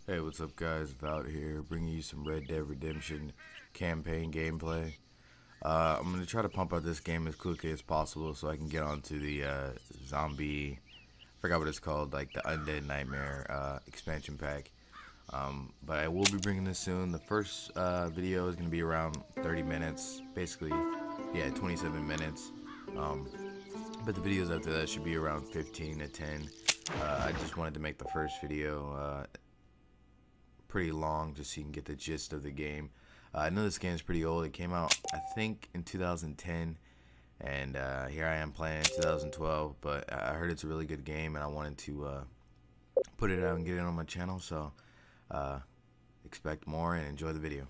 Hey, what's up guys, Vout here, bringing you some Red Dead Redemption campaign gameplay. I'm going to try to pump out this game as quickly as possible so I can get onto the zombie, I forgot what it's called, like the Undead Nightmare expansion pack. But I will be bringing this soon. The first video is going to be around 30 minutes, basically, yeah, 27 minutes. But the videos after that should be around 15 to 10. I just wanted to make the first video pretty long just so you can get the gist of the game. I know this game is pretty old. It came out, I think, in 2010, and here I am playing in 2012, but I heard it's a really good game and I wanted to put it out and get it on my channel, so expect more and enjoy the video.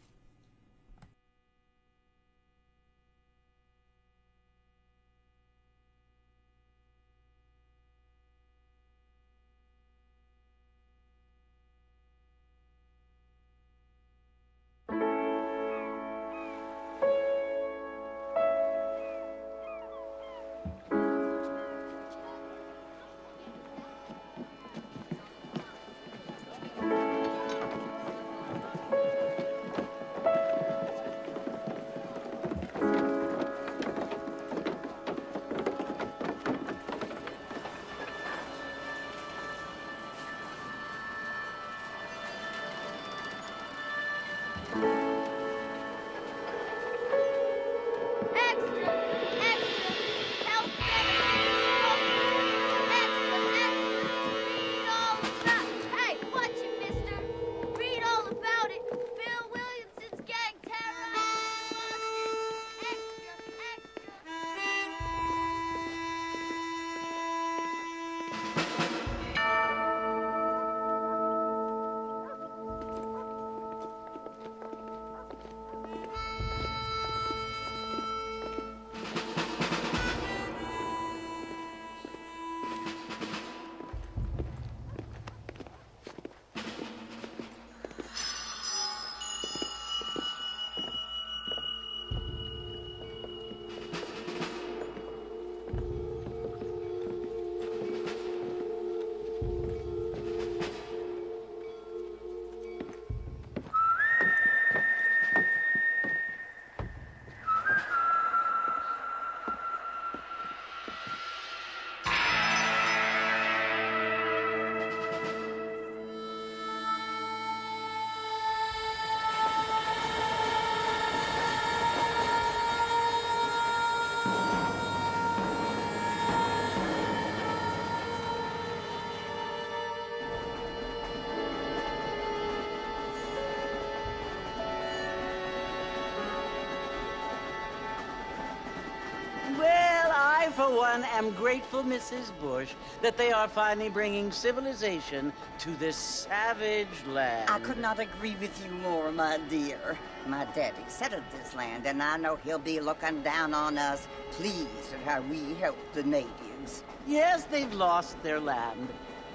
For one, am grateful, Mrs. Bush, that they are finally bringing civilization to this savage land. I could not agree with you more, my dear. My daddy settled this land, and I know he'll be looking down on us, pleased at how we helped the natives. Yes, they've lost their land,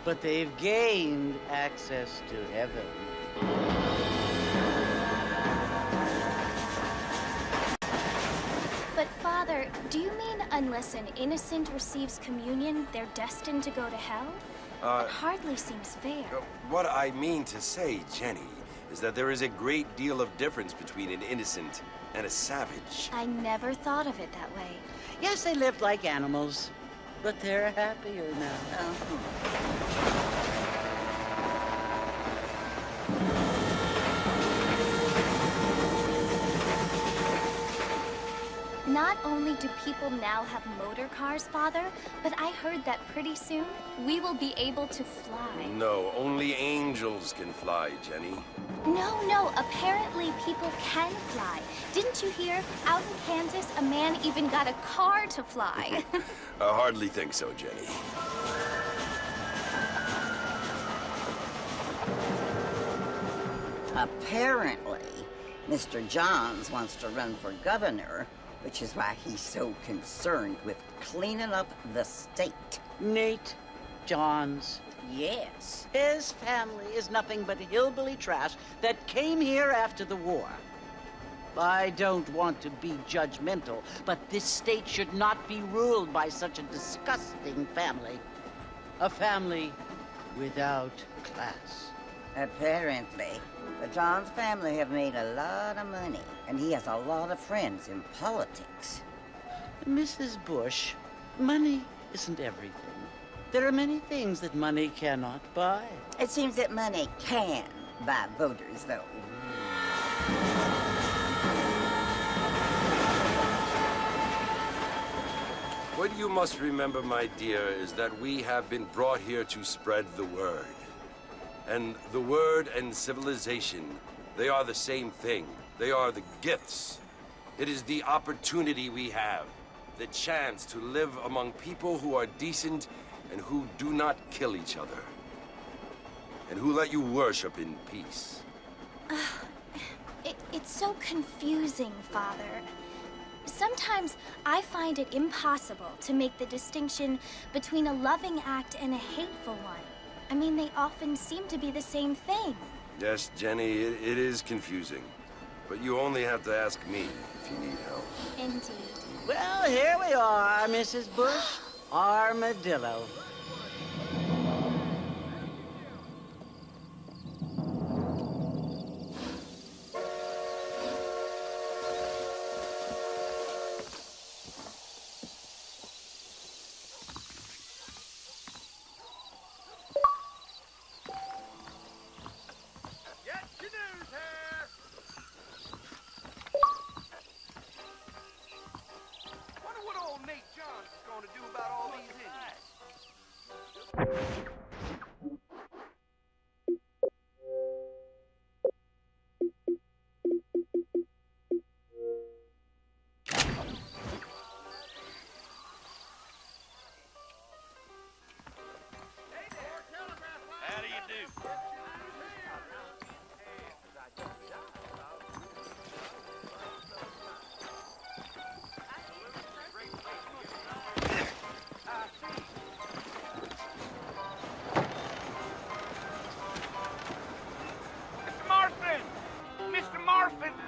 but they've gained access to heaven. But, Father, do you mean unless an innocent receives communion, they're destined to go to hell? It hardly seems fair. What I mean to say, Jenny, is that there is a great deal of difference between an innocent and a savage. I never thought of it that way. Yes, they lived like animals, but they're happier now. Not only do people now have motor cars, Father, but I heard that pretty soon we will be able to fly. No, only angels can fly, Jenny. No, apparently people can fly. Didn't you hear? Out in Kansas, a man even got a car to fly. I hardly think so, Jenny. Apparently, Mr. Johns wants to run for governor, which is why he's so concerned with cleaning up the state. Nate Johns. Yes. His family is nothing but hillbilly trash that came here after the war. I don't want to be judgmental, but this state should not be ruled by such a disgusting family. A family without class. Apparently. But John's family have made a lot of money, and he has a lot of friends in politics. Mrs. Bush, money isn't everything. There are many things that money cannot buy. It seems that money can buy voters, though. What you must remember, my dear, is that we have been brought here to spread the word. And the word and civilization, they are the same thing. They are the gifts. It is the opportunity we have, the chance to live among people who are decent and who do not kill each other. And who let you worship in peace. It's so confusing, Father. Sometimes I find it impossible to make the distinction between a loving act and a hateful one. I mean, they often seem to be the same thing. Yes, Jenny, it is confusing. But you only have to ask me if you need help. Indeed. Well, here we are, Mrs. Bush. Armadillo.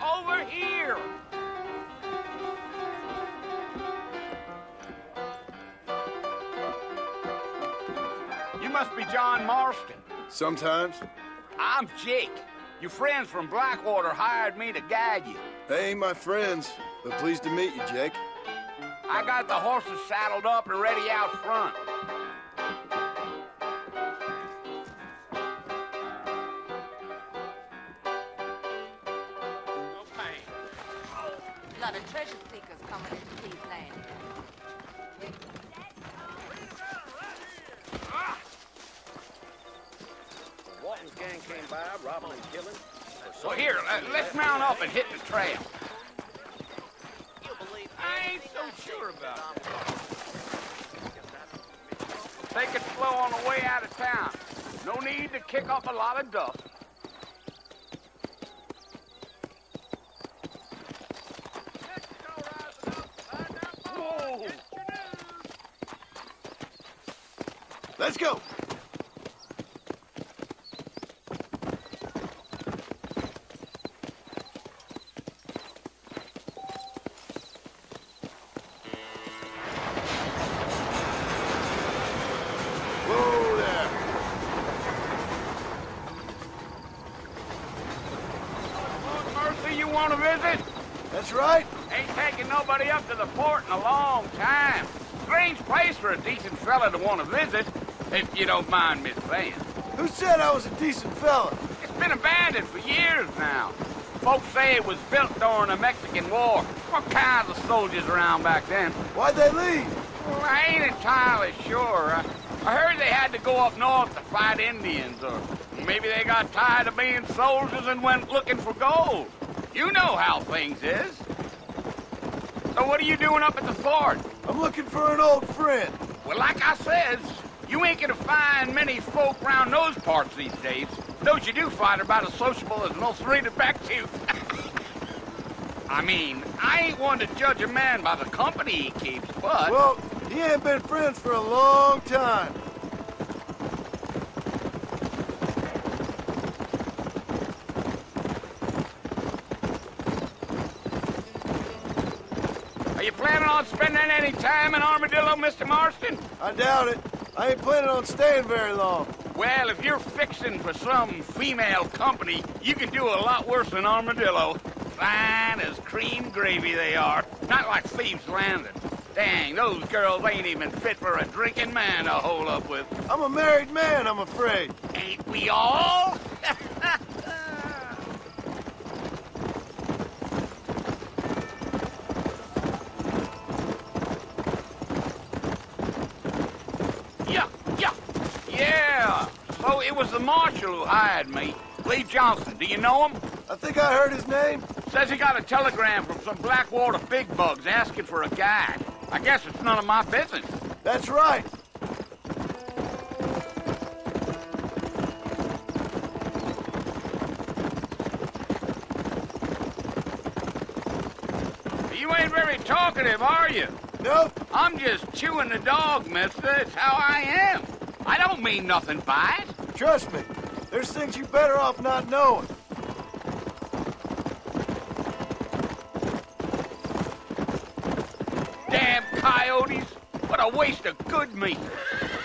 Over here! You must be John Marston. Sometimes. I'm Jake. Your friends from Blackwater hired me to guide you. They ain't my friends, but pleased to meet you, Jake. I got the horses saddled up and ready out front. A lot of treasure seekers coming into King's Landing. Walton's gang came by, robbing and killing. Well, here, let's mount up and hit the trail. I ain't so sure about that. Take it slow on the way out of town. No need to kick up a lot of dust. Whoa! Let's go! Whoa there! Mercer, you want to visit? That's right. Ain't taking nobody up to the port in a long time. Strange place for a decent fella to want to visit, if you don't mind me saying. Who said I was a decent fella? It's been abandoned for years now. Folks say it was built during the Mexican War. What kinds of soldiers around back then? Why'd they leave? Well, I ain't entirely sure. I heard they had to go up north to fight Indians, or maybe they got tired of being soldiers and went looking for gold. You know how things is. So what are you doing up at the fort? I'm looking for an old friend. Well, like I says, you ain't gonna find many folk round those parts these days. Those you do find are about as sociable as an ulcerated back tooth. I mean, I ain't one to judge a man by the company he keeps, but... Well, he ain't been friends for a long time. Are you planning on spending any time in Armadillo, Mr. Marston? I doubt it. I ain't planning on staying very long. Well, if you're fixing for some female company, you can do a lot worse than armadillo. Fine as cream gravy they are. Not like Thieves' Landing. Dang, those girls ain't even fit for a drinking man to hole up with. I'm a married man, I'm afraid. Ain't we all? Yeah. So it was the marshal who hired me. Lee Johnson, do you know him? I think I heard his name. Says he got a telegram from some Blackwater big bugs asking for a guide. I guess it's none of my business. That's right. You ain't very talkative, are you? Nope. I'm just chewing the dog, mister. It's how I am. I don't mean nothing by it. Trust me. There's things you better off not knowing. Damn coyotes. What a waste of good meat.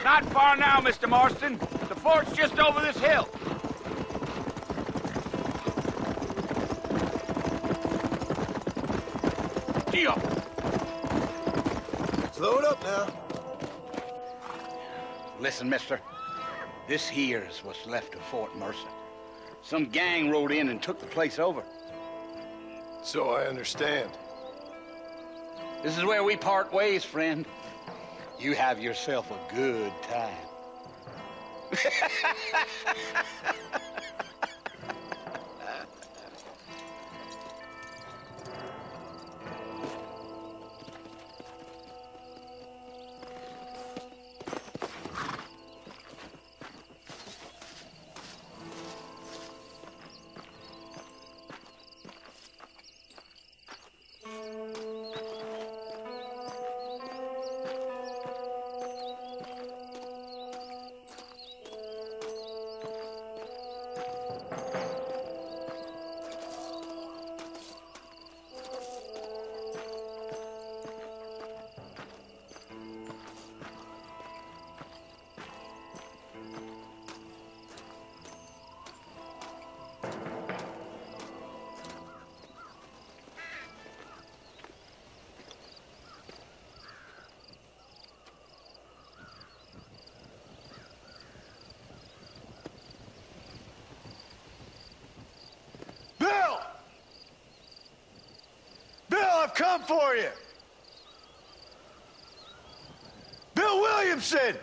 Not far now, Mr. Marston. The fort's just over this hill. Deal. Slow it up now. Listen, mister. This here is what's left of Fort Mercer. Some gang rode in and took the place over. So I understand. This is where we part ways, friend. You have yourself a good time. I've come for you! Bill Williamson!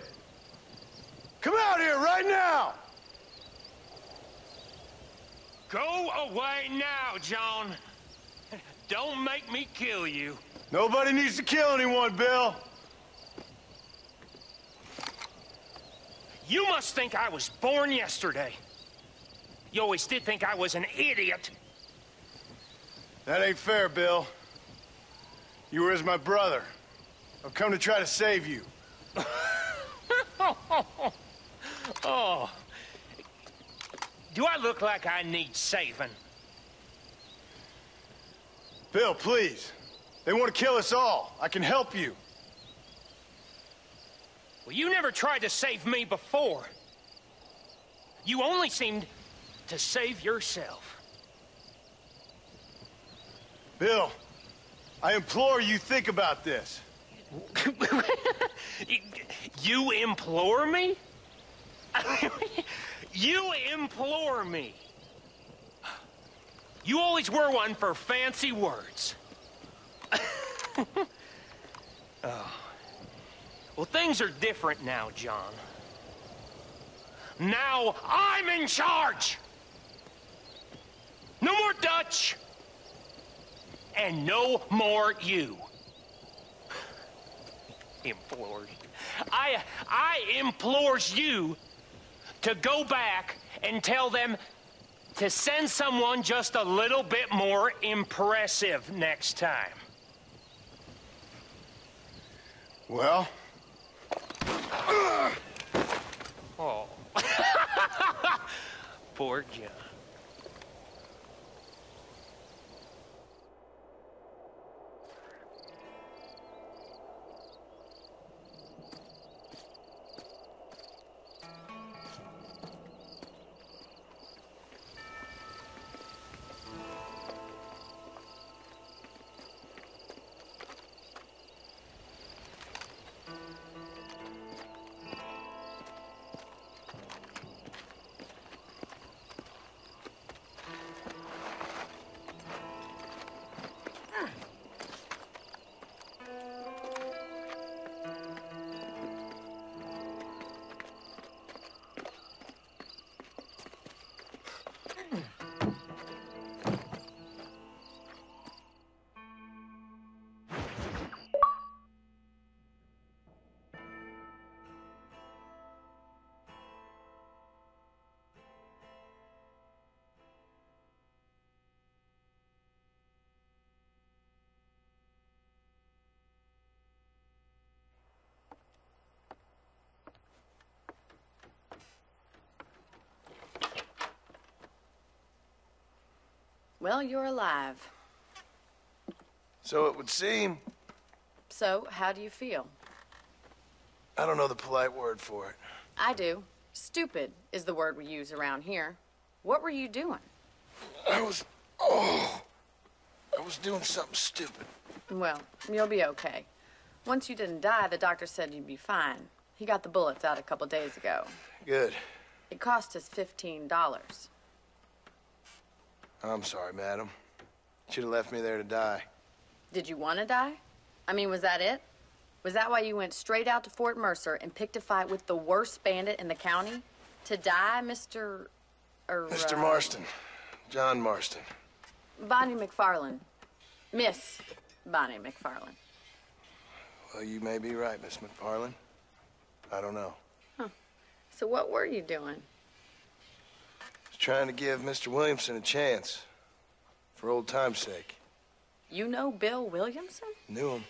Come out here right now! Go away now, John. Don't make me kill you. Nobody needs to kill anyone, Bill. You must think I was born yesterday. You always did think I was an idiot. That ain't fair, Bill. You were as my brother. I've come to try to save you. Oh. Do I look like I need saving? Bill, please. They want to kill us all. I can help you. Well, you never tried to save me before. You only seemed to save yourself. Bill, I implore you think about this. You implore me? You implore me. You always were one for fancy words. Oh. Well, things are different now, John. Now I'm in charge! No more Dutch! And no more you. Implores. I implores you to go back and tell them to send someone just a little bit more impressive next time. Well? Oh. Poor John. Well, you're alive. So it would seem. So, how do you feel? I don't know the polite word for it. I do. Stupid is the word we use around here. What were you doing? I was doing something stupid. Well, you'll be okay. Once you didn't die, the doctor said you'd be fine. He got the bullets out a couple days ago. Good. It cost us $15. I'm sorry, madam. Should have left me there to die. Did you want to die? I mean, was that it? Was that why you went straight out to Fort Mercer and picked a fight with the worst bandit in the county? To die, Mr. Mr. Marston. John Marston. Bonnie McFarland. Miss Bonnie McFarland. Well, you may be right, Miss McFarland. I don't know. Huh. So what were you doing? Just trying to give Mr. Williamson a chance. For old time's sake. You know Bill Williamson? Knew him.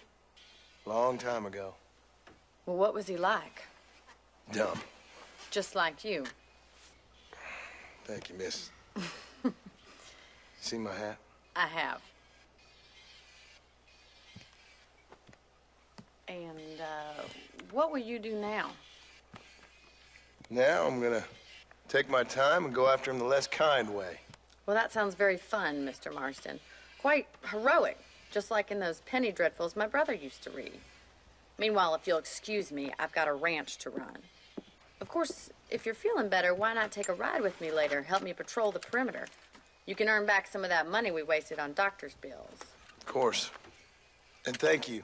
Long time ago. Well, what was he like? Dumb. Just like you. Thank you, miss. See my hat? I have. And, what will you do now? Now I'm gonna take my time and go after him the less kind way. Well, that sounds very fun, Mr. Marston. Quite heroic, just like in those penny dreadfuls my brother used to read. Meanwhile, if you'll excuse me, I've got a ranch to run. Of course, if you're feeling better, why not take a ride with me later? Help me patrol the perimeter. You can earn back some of that money we wasted on doctor's bills. Of course. And thank you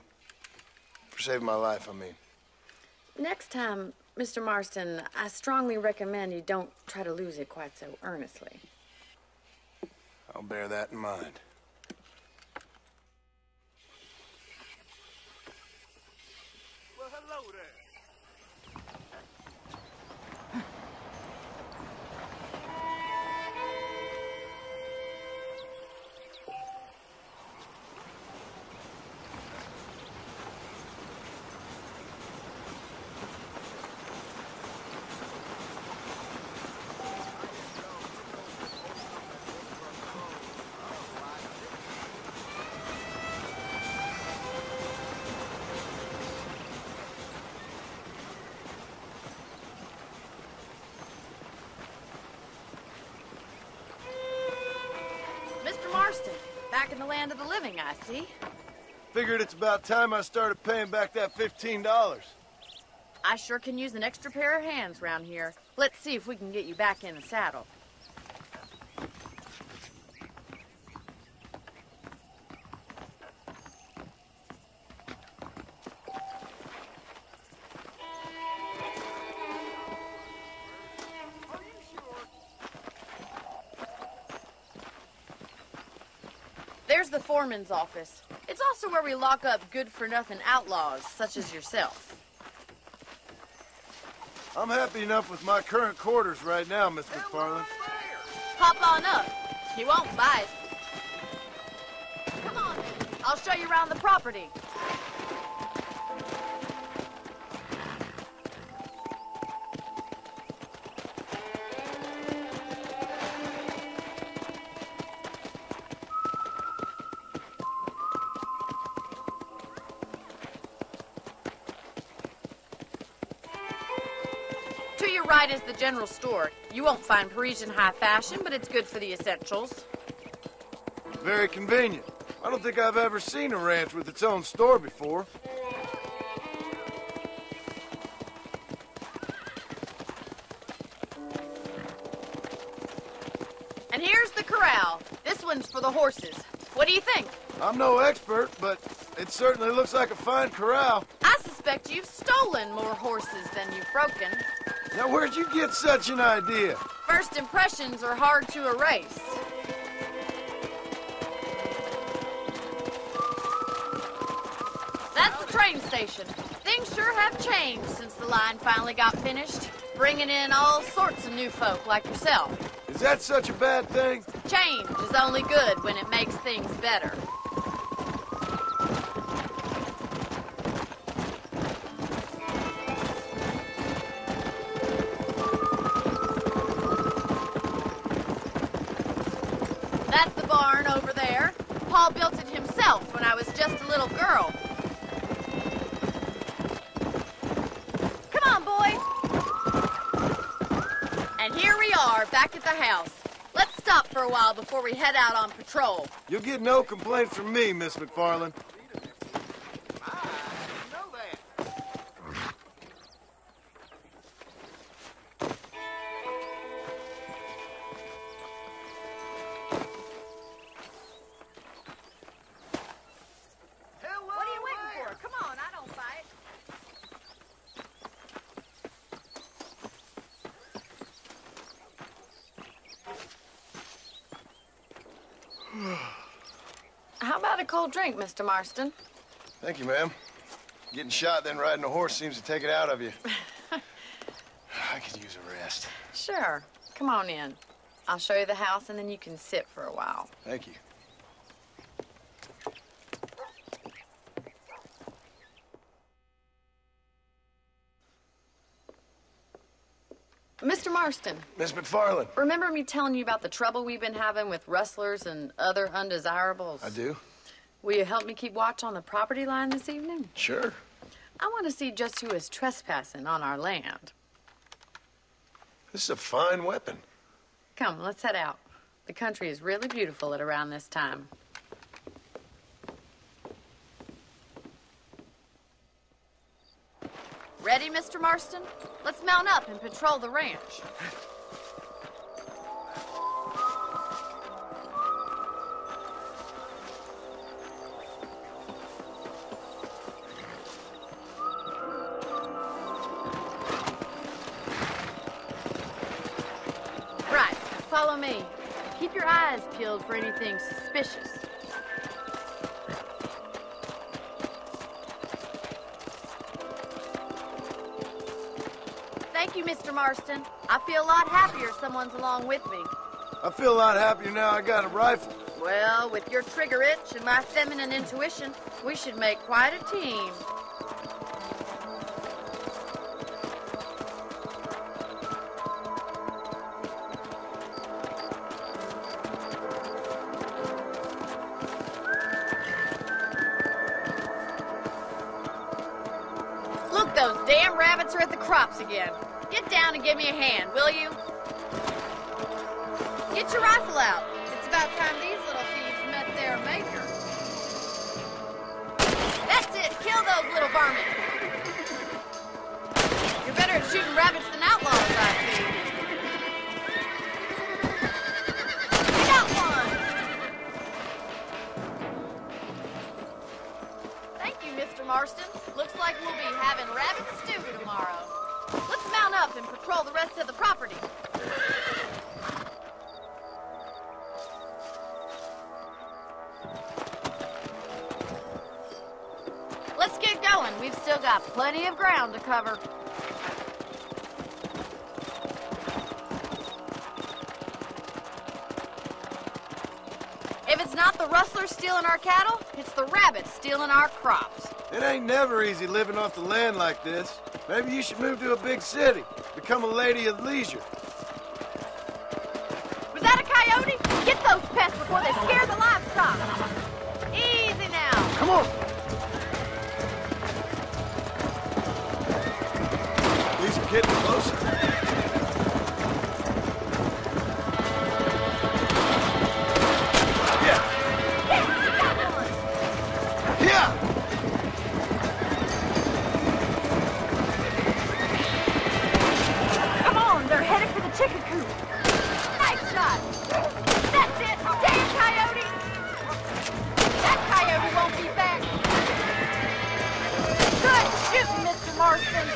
for saving my life, I mean. Next time, Mr. Marston, I strongly recommend you don't try to lose it quite so earnestly. I'll bear that in mind. Well, hello there. Marston, back in the land of the living, I see. Figured it's about time I started paying back that $15. I sure can use an extra pair of hands round here. Let's see if we can get you back in the saddle. There's the foreman's office. It's also where we lock up good-for-nothing outlaws, such as yourself. I'm happy enough with my current quarters right now, Miss McFarland. Hop on up. He won't bite. Come on, I'll show you around the property. To your right is the general store. You won't find Parisian high fashion, but it's good for the essentials. Very convenient. I don't think I've ever seen a ranch with its own store before. And here's the corral. This one's for the horses. What do you think? I'm no expert, but it certainly looks like a fine corral. I suspect you've stolen more horses than you've broken. Now, where'd you get such an idea? First impressions are hard to erase. That's the train station. Things sure have changed since the line finally got finished, bringing in all sorts of new folk like yourself. Is that such a bad thing? Change is only good when it makes things better. That's the barn over there. Paul built it himself when I was just a little girl. Come on, boys. And here we are, back at the house. Let's stop for a while before we head out on patrol. You'll get no complaints from me, Miss McFarland. How about a cold drink, Mr. Marston? Thank you, ma'am. Getting shot, then riding a horse seems to take it out of you. I could use a rest. Sure. Come on in. I'll show you the house, and then you can sit for a while. Thank you. Mr. Marston. Miss McFarland. Remember me telling you about the trouble we've been having with rustlers and other undesirables? I do. Will you help me keep watch on the property line this evening? Sure. I want to see just who is trespassing on our land. This is a fine weapon. Come, let's head out. The country is really beautiful at around this time. Ready, Mr. Marston? Let's mount up and patrol the ranch. Right, follow me. Keep your eyes peeled for anything suspicious. Thank you, Mr. Marston. I feel a lot happier someone's along with me. I feel a lot happier now I got a rifle. Well, with your trigger itch and my feminine intuition, we should make quite a team. Look, those damn rabbits are at the crops again. Get down and give me a hand, will you? Get your rifle out. It's about time these little thieves met their maker. That's it. Kill those little varmints. You're better at shooting rabbits than outlaws, I see. I got one. Thank you, Mr. Marston. Looks like we'll be having rabbit stew tomorrow. Let's mount up and patrol the rest of the property. Let's get going. We've still got plenty of ground to cover. If it's not the rustlers stealing our cattle, it's the rabbits stealing our crops. It ain't never easy living off the land like this. Maybe you should move to a big city. Become a lady of leisure. Was that a coyote? Get those pests before they scare the livestock. Easy now. Come on. These are getting closer. Yeah. Yeah. They're headed for the chicken coop. Nice shot. That's it. Damn coyote. That coyote won't be back. Good shooting, Mr. Marston.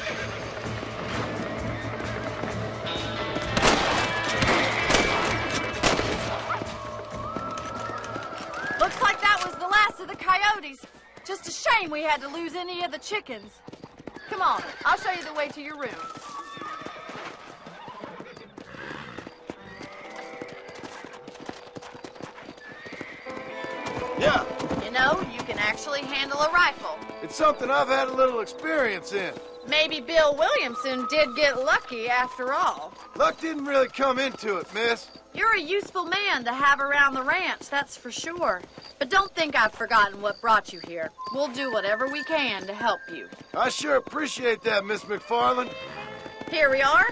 Looks like that was the last of the coyotes. Just a shame we had to lose any of the chickens. Come on, I'll show you the way to your room. Yeah. You know, you can actually handle a rifle. It's something I've had a little experience in. Maybe Bill Williamson did get lucky after all. Luck didn't really come into it, miss. You're a useful man to have around the ranch, that's for sure. But don't think I've forgotten what brought you here. We'll do whatever we can to help you. I sure appreciate that, Miss McFarland. Here we are.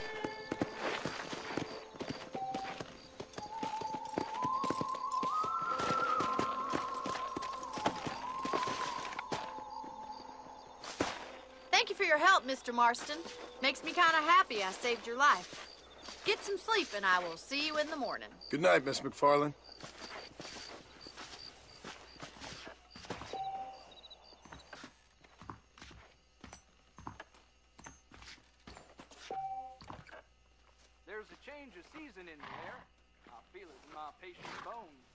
Thank you for your help, Mr. Marston. Makes me kind of happy I saved your life. Get some sleep and I will see you in the morning. Good night, Miss McFarland. There's a change of season in the air. I feel it in my patient's bones.